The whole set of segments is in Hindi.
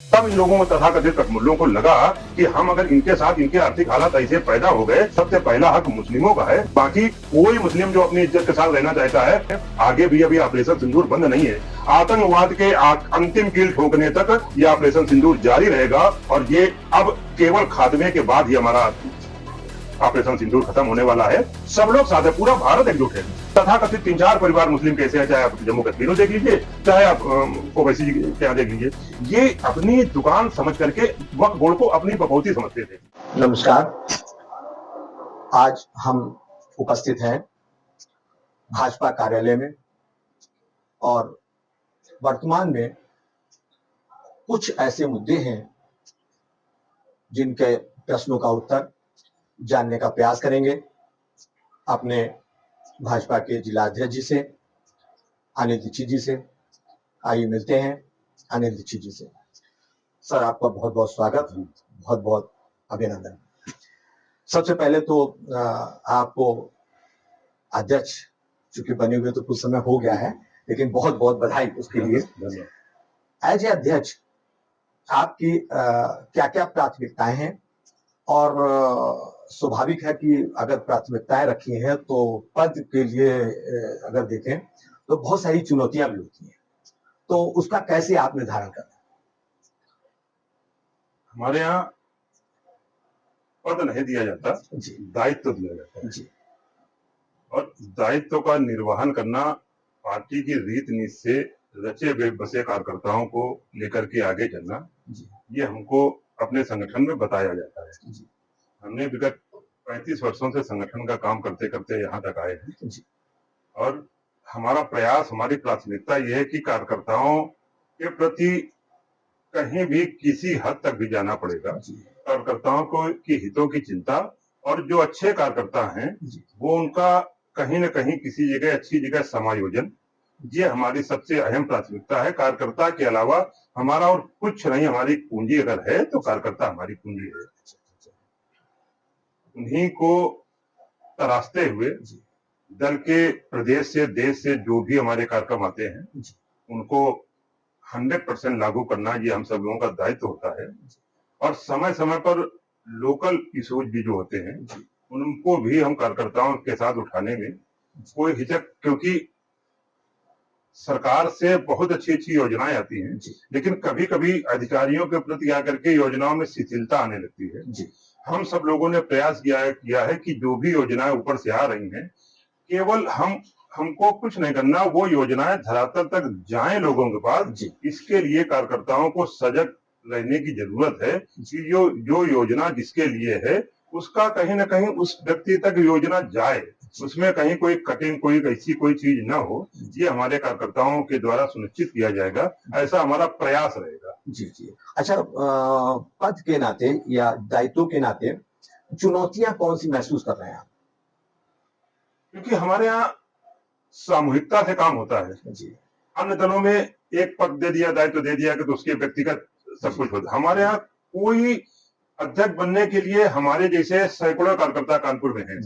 तब इन लोगों को तथाकथित मूल्यों को लगा कि हम अगर इनके साथ इनके आर्थिक हालात ऐसे पैदा हो गए, सबसे पहला हक मुस्लिमों का है। बाकी कोई मुस्लिम जो अपनी इज्जत के साथ रहना चाहता है, आगे भी अभी ऑपरेशन सिंदूर बंद नहीं है। आतंकवाद के अंतिम कील ठोकने तक ये ऑपरेशन सिंदूर जारी रहेगा और ये अब केवल खात्मे के बाद ही हमारा ऑपरेशन सिंदूर खत्म होने वाला है। सब लोग साथ है, पूरा भारत एकजुट है। तथाकथित 3-4 परिवार मुस्लिम कैसे है, चाहे आप जम्मू कश्मीर में देख लीजिए, चाहे आप ओवैसी जी के यहाँ देख लीजिए, ये अपनी दुकान समझ करके वक्त बोर्ड को अपनी बकौती समझते थे। नमस्कार, आज हम उपस्थित हैं भाजपा कार्यालय में और वर्तमान में कुछ ऐसे मुद्दे हैं जिनके प्रश्नों का उत्तर जानने का प्रयास करेंगे अपने भाजपा के जिला अध्यक्ष जी से, अनिल दीक्षित जी से। आइए मिलते हैं अनिल दीक्षित जी से। सर, आपका बहुत बहुत स्वागत, बहुत बहुत अभिनंदन। सबसे पहले तो आपको अध्यक्ष चूंकि बने हुए तो कुछ समय हो गया है, लेकिन बहुत बहुत बधाई उसके लिए। एज ए अध्यक्ष आपकी क्या क्या प्राथमिकताएं हैं, और स्वाभाविक है कि अगर प्राथमिकताएं रखी हैं तो पद के लिए अगर देखें तो बहुत सारी चुनौतियां भी होती हैं, तो उसका कैसे आप निर्धारण करते हैं? हमारे यहाँ पद नहीं दिया जाता जी, दायित्व दिया जाता है जी, और दायित्व का निर्वहन करना पार्टी की रीत नीति से रचे बसे कार्यकर्ताओं को लेकर के आगे चलना, ये हमको अपने संगठन में बताया जाता है। हमने विगत 35 वर्षों से संगठन का काम करते करते यहाँ तक आए हैं और हमारा प्रयास, हमारी प्राथमिकता यह है कि कार्यकर्ताओं के प्रति कहीं भी किसी हद तक भी जाना पड़ेगा। कार्यकर्ताओं को की हितों की चिंता, और जो अच्छे कार्यकर्ता हैं वो उनका कहीं न कहीं किसी जगह अच्छी जगह समायोजन, ये हमारी सबसे अहम प्राथमिकता है। कार्यकर्ता के अलावा हमारा और कुछ नहीं, हमारी पूंजी अगर है तो कार्यकर्ता हमारी पूंजी है। उन्हीं को तराशते हुए दल के प्रदेश से, देश से जो भी हमारे कार्यक्रम आते हैं उनको 100% लागू करना, ये हम सब लोगों का दायित्व होता है। और समय समय पर लोकल इश्यूज भी जो होते हैं उनको भी हम कार्यकर्ताओं के साथ उठाने में कोई हिचक, क्योंकि सरकार से बहुत अच्छी अच्छी योजनाएं आती हैं, लेकिन कभी कभी अधिकारियों के प्रति आकर के योजनाओं में शिथिलता आने लगती है। हम सब लोगों ने प्रयास किया है कि जो भी योजनाएं ऊपर से आ रही हैं, केवल हमको कुछ नहीं करना, वो योजनाएं धरातल तक जाएं लोगों के पास। इसके लिए कार्यकर्ताओं को सजग रहने की जरूरत है कि जो योजना जिसके लिए है उसका कहीं ना कहीं उस व्यक्ति तक योजना जाए, उसमें कहीं कोई कटिंग, कोई ऐसी कोई चीज ना हो। ये हमारे कार्यकर्ताओं के द्वारा सुनिश्चित किया जाएगा, ऐसा हमारा प्रयास रहेगा। जी। अच्छा, पद के नाते या दायित्व के नाते चुनौतियां कौन सी महसूस कर रहे हैं आप? क्योंकि हमारे यहाँ सामूहिकता से काम होता है। अन्य दलों में एक पद दे दिया, दायित्व दे दिया कि तो उसके व्यक्तिगत सब कुछ होता है। हमारे यहाँ कोई अध्यक्ष बनने के लिए हमारे जैसे सैकड़ों कार्यकर्ता कानपुर में हैं।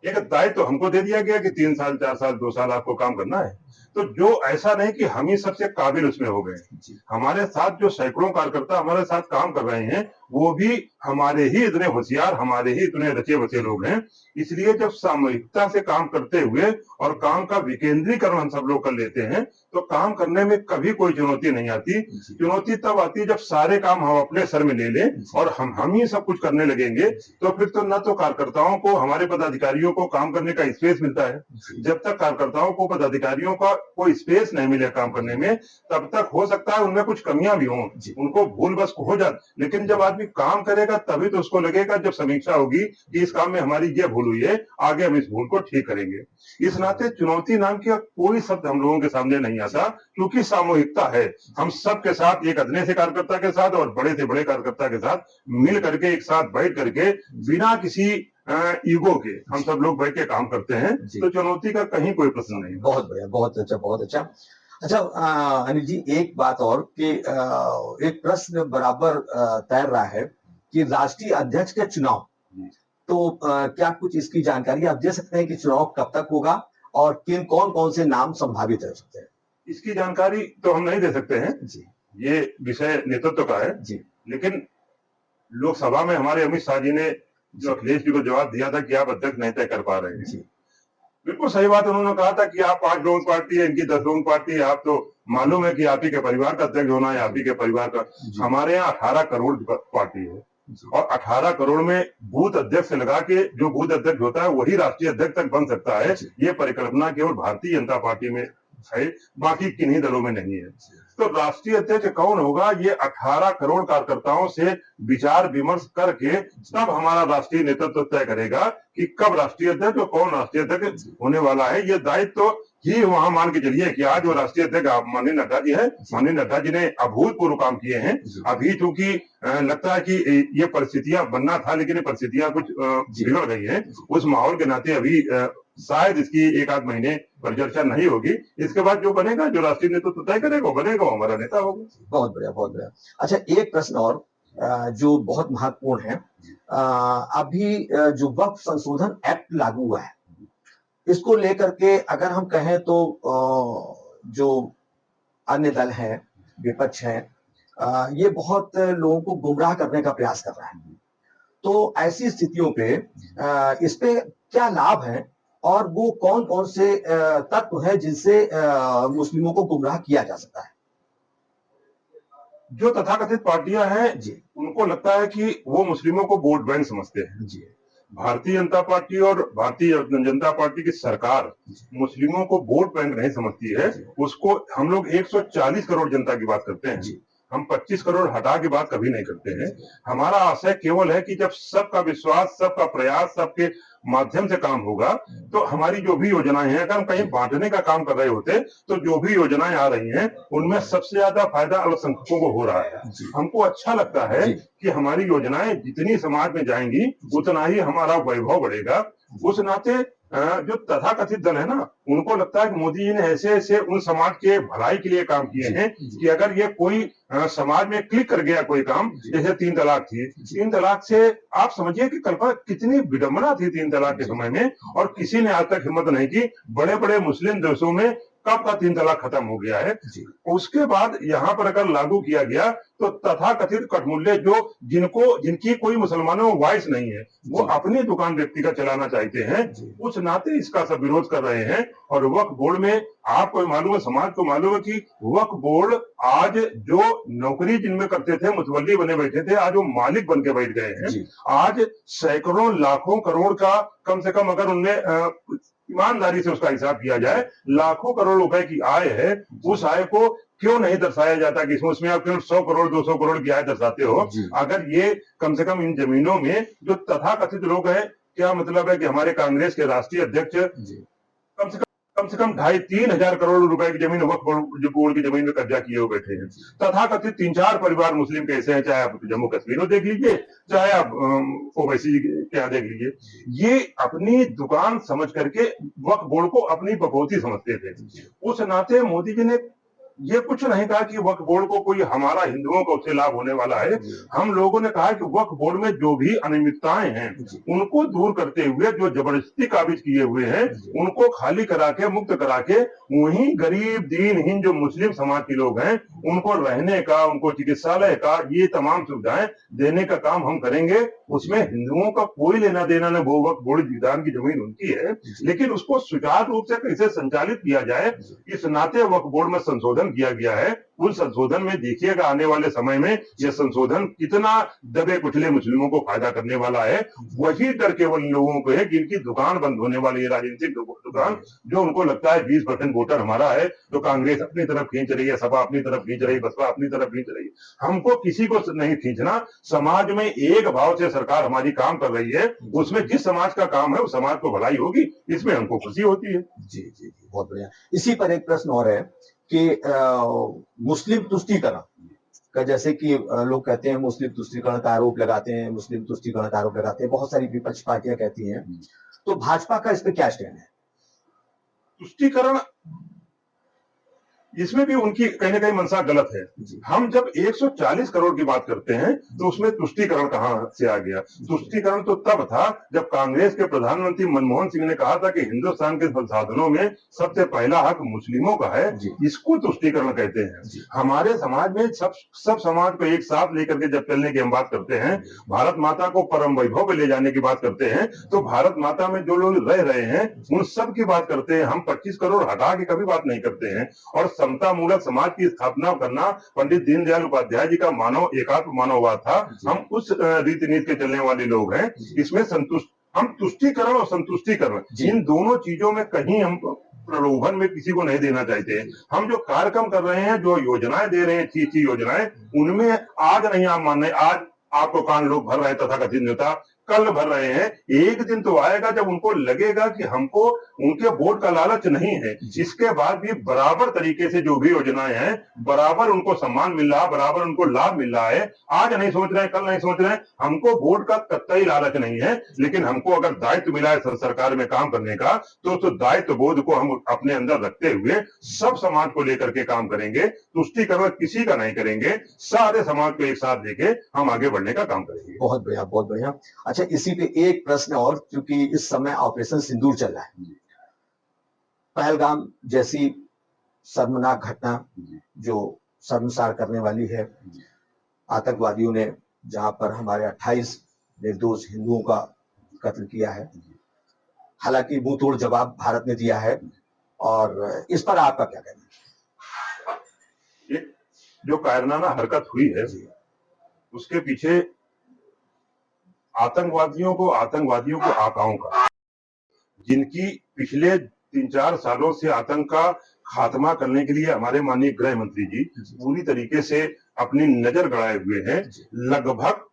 एक दायित्व हमको दे दिया गया कि 3 साल, 4 साल, 2 साल आपको काम करना है, तो जो ऐसा नहीं कि हम ही सबसे काबिल उसमें हो गए। हमारे साथ जो सैकड़ों कार्यकर्ता हमारे साथ काम कर रहे हैं वो भी हमारे ही इतने होशियार, हमारे ही इतने रचे बचे लोग हैं। इसलिए जब सामूहिकता से काम करते हुए और काम का विकेंद्रीकरण हम सब लोग कर लेते हैं तो काम करने में कभी कोई चुनौती नहीं आती। चुनौती तब आती जब सारे काम हम अपने सर में ले लें और हम ही सब कुछ करने लगेंगे, तो फिर तो न तो कार्यकर्ताओं को, हमारे पदाधिकारियों को काम करने का स्पेस मिलता है। जब तक कार्यकर्ताओं को, पदाधिकारियों का कोई स्पेस नहीं मिले काम करने में, तब तक हो सकता है उनमें कुछ कमियां भी हों, उनको भूल बस हो जाती। लेकिन जब आदमी काम करेगा तभी तो उसको लगेगा, जब समीक्षा होगी कि इस काम में हमारी ये भूल हुई है, आगे हम इस भूल को ठीक करेंगे। इस नाते चुनौती नाम का कोई शब्द हम लोगों के सामने नहीं आता, क्योंकि सामूहिकता है। हम सबके साथ, एक अदने से कार्यकर्ता के साथ और बड़े से बड़े कार्यकर्ता के साथ मिल करके, एक साथ बैठ करके, बिना किसी ईगो के हम सब लोग बैठ के काम करते हैं। तो चुनौती का कहीं कोई प्रश्न नहीं। बहुत बढ़िया, बहुत अच्छा, बहुत अच्छा। अच्छा अनिल जी, एक बात और कि एक प्रश्न बराबर तैर रहा है कि राष्ट्रीय अध्यक्ष के चुनाव, तो क्या कुछ इसकी जानकारी आप दे सकते हैं कि चुनाव कब तक होगा और कौन कौन से नाम संभावित रह सकते हैं? इसकी जानकारी तो हम नहीं दे सकते हैं। ये विषय नेतृत्व का है जी लेकिन लोकसभा में हमारे अमित शाह जी ने जो अखिलेश जी को जवाब दिया था कि आप अध्यक्ष नहीं तय कर पा रहे हैं, जी बिल्कुल सही बात। उन्होंने कहा था कि आप 5 लोगों की पार्टी है, इनकी 10 लोगों की पार्टी है, आप तो मालूम है कि आप ही के परिवार का अध्यक्ष होना है, आप ही के परिवार का। हमारे यहाँ 18 करोड़ की पार्टी है और 18 करोड़ में बूथ अध्यक्ष से लगा के जो बूथ अध्यक्ष होता है वही राष्ट्रीय अध्यक्ष तक बन सकता है। ये परिकल्पना केवल भारतीय जनता पार्टी में है, बाकी किन्हीं दलों में नहीं है। तो राष्ट्रीय अध्यक्ष कौन होगा, ये 18 करोड़ कार्यकर्ताओं से विचार विमर्श करके तब हमारा राष्ट्रीय नेतृत्व तय करेगा कि कब राष्ट्रीय अध्यक्ष और कौन राष्ट्रीय अध्यक्ष होने वाला है। ये दायित्व ही वहां मान के चलिए कि आज वो राष्ट्रीय अध्यक्ष माननीय नड्डा जी है। माननीय नड्डा जी ने अभूतपूर्व काम किए हैं। अभी चूंकि लगता है कि ये परिस्थितियां बनना था लेकिन ये परिस्थितियां कुछ बिगड़ गई हैं। उस माहौल के नाते अभी शायद इसकी 1-8 महीने परिचर्चा नहीं होगी। इसके बाद जो बनेगा, जो राष्ट्रीय नेतृत्व तय करेगा बनेगा, वो हमारा नेता होगा। बहुत बढ़िया, बहुत बढ़िया। अच्छा, एक प्रश्न और जो बहुत महत्वपूर्ण है, अभी जो वक्फ संशोधन एक्ट लागू हुआ है, इसको लेकर के अगर हम कहें तो जो अन्य दल है, विपक्ष है, ये बहुत लोगों को गुमराह करने का प्रयास कर रहा है। तो ऐसी स्थितियों पे इस पे क्या लाभ है और वो कौन कौन से तत्व है जिनसे मुस्लिमों को गुमराह किया जा सकता है? जो तथाकथित पार्टियां हैं जी उनको लगता है कि वो मुस्लिमों को वोट बैंक समझते हैं। जी भारतीय जनता पार्टी और भारतीय जनता पार्टी की सरकार मुस्लिमों को वोट बैंक नहीं समझती है। उसको हम लोग 140 करोड़ जनता की बात करते हैं, हम 25 करोड़ हटा के बात कभी नहीं करते हैं। हमारा आशय केवल है कि जब सबका विश्वास, सबका प्रयास, सबके माध्यम से काम होगा तो हमारी जो भी योजनाएं हैं, अगर हम कहीं बांटने का काम कर रहे होते तो जो भी योजनाएं आ रही हैं उनमें सबसे ज्यादा फायदा अल्पसंख्यकों को हो रहा है। हमको अच्छा लगता है कि हमारी योजनाएं जितनी समाज में जाएंगी उतना ही हमारा वैभव बढ़ेगा। उस नाते जो तथाकथित दल है ना, उनको लगता है कि मोदी जी ने ऐसे ऐसे उन समाज के भलाई के लिए काम किए हैं कि अगर ये कोई समाज में क्लिक कर गया कोई काम, जैसे 3 तलाक थी, 3 तलाक से आप समझिए कि कल्पना कितनी विडंबना थी 3 तलाक के समय में, और किसी ने आज तक हिम्मत नहीं की। बड़े बड़े मुस्लिम देशों में कब का 3 तलाक खत्म हो गया है। उसके बाद यहाँ पर अगर लागू किया गया तो तथाकथित कठमुल्ले जो जिनकी कोई मुसलमानों में वॉइस नहीं है, वो अपनी दुकान व्यक्तिगत चलाना चाहते हैं, उस नाते इसका सब विरोध कर रहे हैं। और वक्फ बोर्ड में आपको मालूम है, समाज को मालूम है कि वक्फ बोर्ड आज जो नौकरी जिनमें करते थे, मुतवल्ली बने बैठे थे, आज वो मालिक बन के बैठ गए हैं। आज सैकड़ों लाखों करोड़ का, कम से कम अगर उनमें ईमानदारी से उसका हिसाब किया जाए, लाखों करोड़ रुपए की आय है। उस आय को क्यों नहीं दर्शाया जाता कि उसमें आप केवल 100 करोड़ 200 करोड़ की आय दर्शाते हो। अगर ये कम से कम इन जमीनों में जो तथाकथित लोग हैं, क्या मतलब है कि हमारे कांग्रेस के राष्ट्रीय अध्यक्ष कम से कम 2,500-3 हजार करोड़ रुपए की जमीन वक्फ बोर्ड की जमीन में कब्जा किए हुए बैठे हैं। तथाकथित 3-4 परिवार मुस्लिम कैसे हैं, चाहे आप जम्मू कश्मीर में देख लीजिए, चाहे आप ओवैसी के यहाँ देख लीजिए, ये अपनी दुकान समझ करके वक्फ बोर्ड को अपनी बकौती समझते थे। उस नाते मोदी जी ने ये कुछ नहीं कहा कि वक्फ बोर्ड को कोई हमारा हिंदुओं को उससे लाभ होने वाला है। हम लोगों ने कहा कि वक्फ बोर्ड में जो भी अनियमितताएं हैं उनको दूर करते हुए, जो जबरदस्ती काबिज किए हुए हैं उनको खाली करा के, मुक्त करा के, वहीं गरीब दीनहीन जो मुस्लिम समाज के लोग हैं उनको रहने का, उनको चिकित्सालय का, ये तमाम सुविधाएं देने का काम हम करेंगे। उसमें हिंदुओं का कोई लेना देना न, वो वक्फ बोर्ड विधान की जमीन उनकी है, लेकिन उसको सुचारू रूप से कैसे संचालित किया जाए, इस नाते वक्फ बोर्ड में संशोधन किया गया है। उन संशोधन में देखिएगा आने वाले समय में यह संशोधन कितना दबे कुचले मुस्लिमों को फायदा करने वाला है। वही डर केवल लोगों को है कि इनकी दुकान बंद होने वाली है, राजनीतिक दुकान, जो उनको लगता है 20% वोटर हमारा है तो कांग्रेस अपनी तरफ खींच रही है, सपा अपनी तरफ खींच रही है, बसपा अपनी तरफ खींच रही है। हमको किसी को नहीं खींचना। समाज में एक भाव से सरकार हमारी काम कर रही है, उसमें जिस समाज का काम है उस समाज को भलाई होगी, इसमें हमको खुशी होती है। जी जी जी, बहुत बढ़िया। इसी पर एक प्रश्न और है कि मुस्लिम तुष्टीकरण का, जैसे कि लोग कहते हैं मुस्लिम तुष्टीकरण का आरोप लगाते हैं, मुस्लिम तुष्टीकरण का आरोप लगाते हैं, बहुत सारी विपक्ष पार्टियां कहती हैं, तो भाजपा का इस पे क्या स्टैंड है? तुष्टीकरण इसमें भी उनकी कहीं ना कहीं मंशा गलत है। हम जब 140 करोड़ की बात करते हैं तो उसमें तुष्टीकरण कहां से आ गया? तुष्टीकरण तो तब था जब कांग्रेस के प्रधानमंत्री मनमोहन सिंह ने कहा था कि हिंदुस्तान के संसाधनों में सबसे पहला हक मुस्लिमों का है, इसको तुष्टीकरण कहते हैं। हमारे समाज में सब समाज को एक साथ लेकर के जब चलने की हम बात करते हैं, भारत माता को परम वैभव में ले जाने की बात करते हैं, तो भारत माता में जो लोग रह रहे हैं उन सब की बात करते हैं। हम 25 करोड़ हटा के कभी बात नहीं करते हैं। और समता मूलक समाज की स्थापना करना पंडित दीनदयाल उपाध्याय जी का मानव एकात्म मानववाद था। हम उस रीति नीति के चलने वाले लोग हैं। इसमें हम तुष्टीकरण और संतुष्टीकरण इन दोनों चीजों में कहीं हम प्रलोभन में किसी को नहीं देना चाहते हैं। हम जो कार्यक्रम कर रहे हैं, जो योजनाएं दे रहे हैं, अच्छी योजनाएं, उनमें आज नहीं आप मान रहे, आज आपको कान लोग भर रहे हैं तथाकथित नेता, कल भर रहे हैं। एक दिन तो आएगा जब उनको लगेगा कि हमको उनके वोट का लालच नहीं है। इसके बाद भी बराबर तरीके से जो भी योजनाएं हैं, बराबर उनको सम्मान मिल रहा है, बराबर उनको लाभ मिल रहा है। आज नहीं सोच रहे हैं, कल नहीं सोच रहे हैं। हमको वोट का कतई लालच नहीं है, लेकिन हमको अगर दायित्व मिला है सरकार में काम करने का, तो दायित्व बोध को हम अपने अंदर रखते हुए सब समाज को लेकर के काम करेंगे। तुष्टीकरण किसी का नहीं करेंगे, सारे समाज को एक साथ लेके हम आगे बढ़ने का काम करेंगे। बहुत बढ़िया, बहुत बढ़िया। अच्छा, इसी पे एक प्रश्न और, क्योंकि इस समय ऑपरेशन सिंदूर चल रहा है। पहलगाम जैसी शर्मनाक घटना जो शर्मसार करने वाली है, आतंकवादियों ने जहां पर हमारे 28 निर्दोष हिंदुओं का कत्ल किया है। हालांकि मुंह तोड़ जवाब भारत ने दिया है, और इस पर आपका क्या कहना है? जो कायरनामा हरकत हुई है, उसके पीछे आतंकवादियों को आकाओं का, जिनकी पिछले 3-4 सालों से आतंक का खात्मा करने के लिए हमारे माननीय गृह मंत्री जी पूरी तरीके से अपनी नजर गड़ाए हुए हैं। लगभग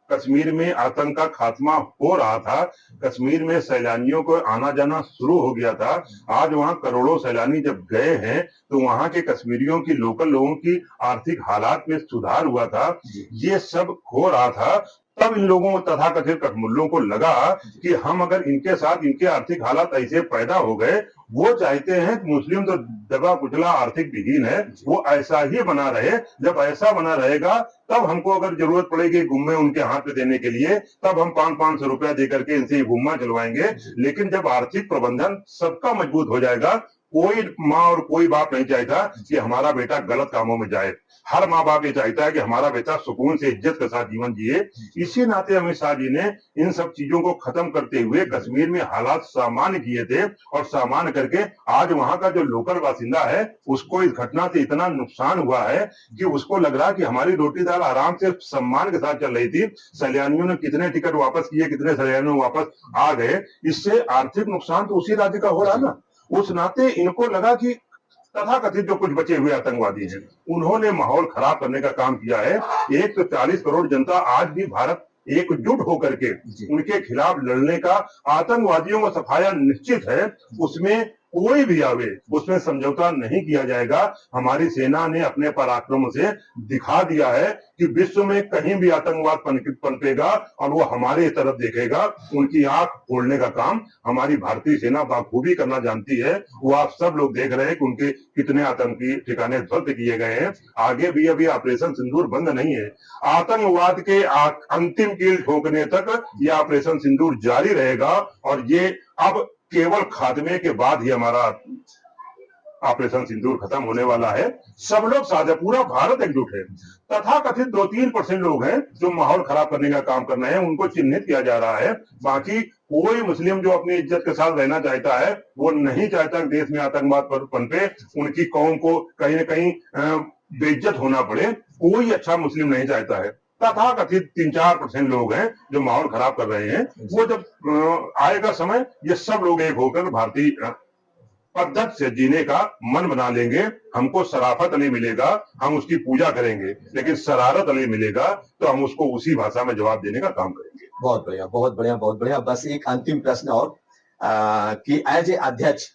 कश्मीर में आतंक का खात्मा हो रहा था। कश्मीर में सैलानियों को आना जाना शुरू हो गया था। आज वहां करोड़ों सैलानी जब गए हैं तो वहां के कश्मीरियों की, लोकल लोगों की आर्थिक हालात में सुधार हुआ था। ये सब हो रहा था। तब इन लोगों तथाकथित कठमुल्लों को लगा कि हम अगर इनके साथ, इनके आर्थिक हालात ऐसे पैदा हो गए, वो चाहते हैं कि मुस्लिम तो दबा कुचला आर्थिक विहीन है, वो ऐसा ही बना रहे। जब ऐसा बना रहेगा तब हमको अगर जरूरत पड़ेगी गुम्मे उनके हाथ में देने के लिए, तब हम 500-500 रुपया देकर के इनसे गुम्मा चलवाएंगे। लेकिन जब आर्थिक प्रबंधन सबका मजबूत हो जाएगा, कोई माँ और कोई बाप नहीं चाहता कि हमारा बेटा गलत कामों में जाए। हर माँ बाप ये चाहता है कि हमारा बेटा सुकून से, इज्जत के साथ जीवन जिए। इसी नाते अमित शाह जी ने इन सब चीजों को खत्म करते हुए कश्मीर में हालात सामान्य किए थे, और सामान्य करके आज वहां का जो लोकल बासिंदा है उसको इस घटना से इतना नुकसान हुआ है कि उसको लग रहा है कि हमारी रोटी दाल आराम से सम्मान के साथ चल रही थी। सैलानियों ने कितने टिकट वापस किए, कितने सैलानियों वापस आ गए। इससे आर्थिक नुकसान तो उसी राज्य का हो रहा है ना। उस नाते इनको लगा कि तथाकथित जो कुछ बचे हुए आतंकवादी हैं, उन्होंने माहौल खराब करने का काम किया है। 140 करोड़ जनता आज भी भारत एकजुट होकर के उनके खिलाफ लड़ने का, आतंकवादियों का सफाया निश्चित है। उसमें कोई भी आवे, उसमें समझौता नहीं किया जाएगा। हमारी सेना ने अपने पराक्रम से दिखा दिया है कि विश्व में कहीं भी आतंकवाद पनपेगा और वो हमारे तरफ देखेगा, उनकी आंख फोड़ने का काम हमारी भारतीय सेना बाखूबी करना जानती है। वो आप सब लोग देख रहे हैं कि उनके कितने आतंकी ठिकाने ध्वस्त किए गए हैं। आगे भी अभी ऑपरेशन सिंदूर बंद नहीं है। आतंकवाद के अंतिम कील ठोकने तक ये ऑपरेशन सिंदूर जारी रहेगा, और ये अब केवल खात्मे के बाद ही हमारा ऑपरेशन सिंदूर खत्म होने वाला है। सब लोग साथ हैं, पूरा भारत एकजुट है। तथाकथित 2-3% लोग हैं जो माहौल खराब करने का काम कर रहे हैं, उनको चिन्हित किया जा रहा है। बाकी कोई मुस्लिम जो अपनी इज्जत के साथ रहना चाहता है, वो नहीं चाहता कि देश में आतंकवाद पर पनपे, उनकी कौम को कहीं ना कहीं बेइज्जत होना पड़े। कोई अच्छा मुस्लिम नहीं चाहता है। तथाकथित 3-4% लोग हैं जो माहौल खराब कर रहे हैं। वो जब आएगा समय, ये सब लोग एक होकर भारतीय पद्धति से जीने का मन बना लेंगे। हमको शराफत अली मिलेगा, हम उसकी पूजा करेंगे, लेकिन शरारत अली मिलेगा तो हम उसको उसी भाषा में जवाब देने का काम करेंगे। बहुत बढ़िया, बहुत बढ़िया, बहुत बढ़िया। बस एक अंतिम प्रश्न और, कि एज ए अध्यक्ष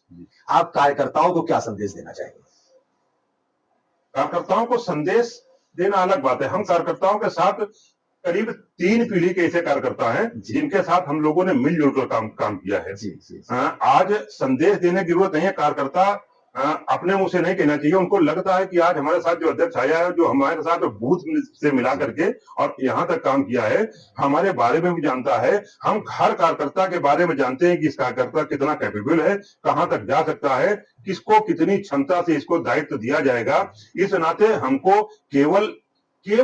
आप कार्यकर्ताओं को क्या संदेश देना चाहेंगे? कार्यकर्ताओं को संदेश देना अलग बात है। हम कार्यकर्ताओं के साथ करीब 3 पीढ़ी के ऐसे कार्यकर्ता हैं जिनके साथ हम लोगों ने मिलजुल कर काम किया है। आज संदेश देने की जरूरत नहीं है। कार्यकर्ता अपने मुंह से नहीं कहना चाहिए। उनको लगता है कि आज हमारे साथ जो अध्यक्ष आया है, जो हमारे साथ बूथ से मिला करके और यहाँ तक काम किया है, हमारे बारे में भी जानता है। हम हर कार्यकर्ता के बारे में जानते हैं कि इस कार्यकर्ता कितना कैपेबल है, कहां तक जा सकता है, किसको कितनी क्षमता से इसको दायित्व दिया जाएगा। इस नाते हमको केवल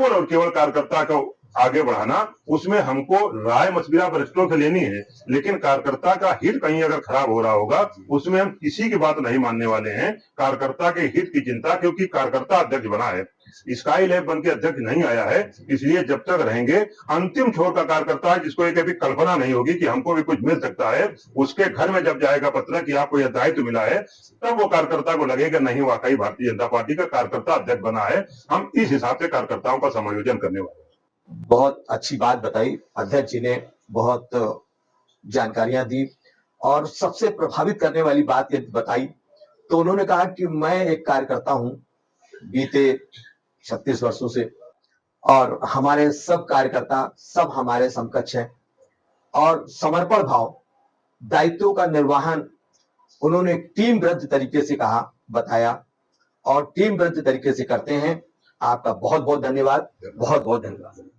और केवल कार्यकर्ता को आगे बढ़ाना, उसमें हमको राय मशविरा वरिष्ठों से लेनी है, लेकिन कार्यकर्ता का हित कहीं अगर खराब हो रहा होगा, उसमें हम किसी की बात नहीं मानने वाले हैं। कार्यकर्ता के हित की चिंता, क्योंकि कार्यकर्ता अध्यक्ष बना है, स्काई लैब बन के अध्यक्ष नहीं आया है, इसलिए जब तक रहेंगे अंतिम छोर का कार्यकर्ता है, जिसको एक कभी कल्पना नहीं होगी कि हमको भी कुछ मिल सकता है, उसके घर में जब जाएगा पत्र कि आपको यह दायित्व मिला है, तब वो कार्यकर्ता को लगेगा नहीं, वाकई भारतीय जनता पार्टी का कार्यकर्ता अध्यक्ष बना है। हम इस हिसाब से कार्यकर्ताओं का समायोजन करने वाले हैं। बहुत अच्छी बात बताई अध्यक्ष जी ने, बहुत जानकारियां दी और सबसे प्रभावित करने वाली बात ये बताई। तो उन्होंने कहा कि मैं एक कार्यकर्ता हूं बीते 36 वर्षों से, और हमारे सब कार्यकर्ता सब हमारे समकक्ष हैं, और समर्पण भाव, दायित्वों का निर्वहन उन्होंने टीमबद्ध तरीके से कहा, बताया, और टीमबद्ध तरीके से करते हैं। आपका बहुत बहुत धन्यवाद, बहुत बहुत धन्यवाद।